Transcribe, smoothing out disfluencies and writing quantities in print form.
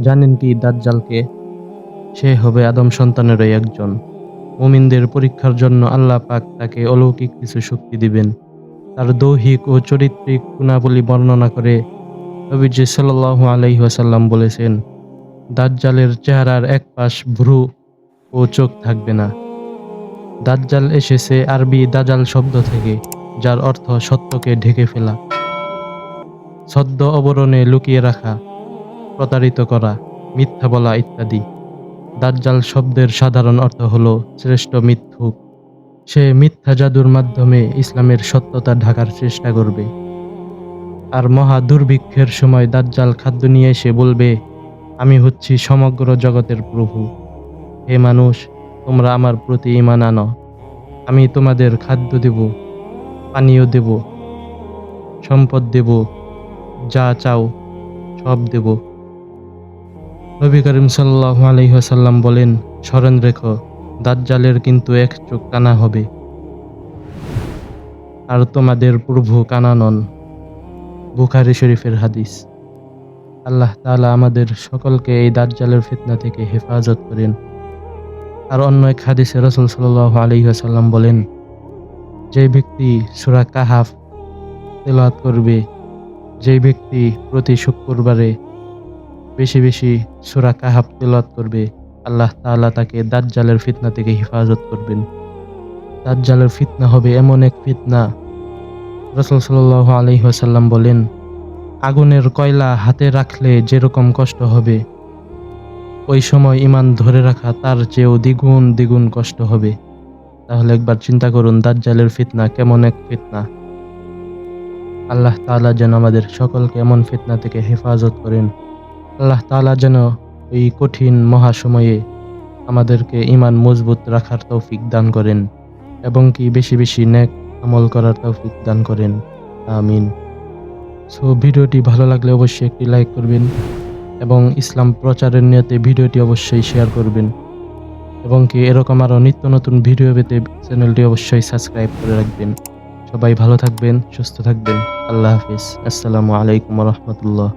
জানেন কি দাজ্জালকে? সে হবে আদম সন্তানেরই একজন। মুমিনদের পরীক্ষার জন্য আল্লাহ পাক তাকে অলৌকিক কিছু শক্তি দিবেন। তার দৈহিক ও চরিত্রিক গুণাবলী বর্ণনা করে নবীজি সাল্লাল্লাহু আলাইহি ওয়াসাল্লাম বলেছেন, দাজ্জালের চেহারার এক পাশ ভ্রু ও চোখ থাকবে না। দাজ্জাল এসেছে আরবি দাজাল শব্দ থেকে, যার অর্থ সত্যকে ঢেকে ফেলা, ছদ্ম অবরণে লুকিয়ে রাখা, প্রতারিত করা, মিথ্যা বলা ইত্যাদি। দাজ্জাল শব্দের সাধারণ অর্থ হল শ্রেষ্ঠ মিথ্যুক। সে মিথ্যা জাদুর মাধ্যমে ইসলামের সত্যতা ঢাকার চেষ্টা করবে। আর মহা দুর্ভিক্ষের সময় দাজ্জাল খাদ্য নিয়ে এসে বলবে, আমি হচ্ছি সমগ্র জগতের প্রভু। হে মানুষ, তোমরা আমার প্রতি ঈমান আনো। আমি তোমাদের খাদ্য দেব, পানীয় দেব, সম্পদ দেব, যা চাও সব দেব। নবী করিম সাল্লাল্লাহু আলাইহি ওয়াসাল্লাম বলেন, স্মরণ রেখো, দাজ্জালের কিন্তু এক চোখ কানা হবে, আর তোমাদের প্রভু কানা নন। বুখারী শরীফের হাদিস। আল্লাহ তাআলা আমাদের সকলকে এই দাজ্জালের ফিতনা থেকে হেফাজত করেন। আর অন্য এক হাদিসে রাসূল সাল্লাল্লাহু আলাইহি ওয়াসাল্লাম বলেন, যে ব্যক্তি সূরা কাহাফ তেলাওয়াত করবে, যে ব্যক্তি প্রতি শুক্রবারে বেশি বেশি সূরা কাহাফ তেলাওয়াত করবে, আল্লাহ তাআলা তাকে দাজ্জালের ফিতনা থেকে হেফাজত করবেন। দাজ্জালের ফিতনা হবে এমন এক ফিতনা, রাসূল সাল্লাল্লাহু আলাইহি ওয়াসাল্লাম বলেন, আগুনের কয়লা হাতে রাখলে যেরকম কষ্ট হবে, ওই সময় ঈমান ধরে রাখা তার চেয়েও দ্বিগুণ দ্বিগুণ কষ্ট হবে। তাহলে একবার চিন্তা করুন দাজ্জালের ফিতনা কেমন এক ফিতনা। আল্লাহ তাআলা যেন আমাদের সকলকে এমন ফিতনা থেকে হেফাজত করেন। আল্লাহ তাআলা যেন এই কঠিন মহাসময়ে আমাদেরকে ঈমান মজবুত রাখার তৌফিক দান করেন এবং কি বেশি বেশি নেক আমল করার তৌফিক দান করেন। আমিন। সো ভিডিওটি ভালো লাগলে অবশ্যই একটি লাইক করবেন এবং ইসলাম প্রচারের নিয়তে ভিডিওটি অবশ্যই শেয়ার করবেন এবং কি এরকম আরও নিত্য নতুন ভিডিও পেতে চ্যানেলটি অবশ্যই সাবস্ক্রাইব করে রাখবেন। সবাই ভালো থাকবেন, সুস্থ থাকবেন। আল্লাহ হাফিজ। আসসালামু আলাইকুম ওয়া রাহমাতুল্লাহ।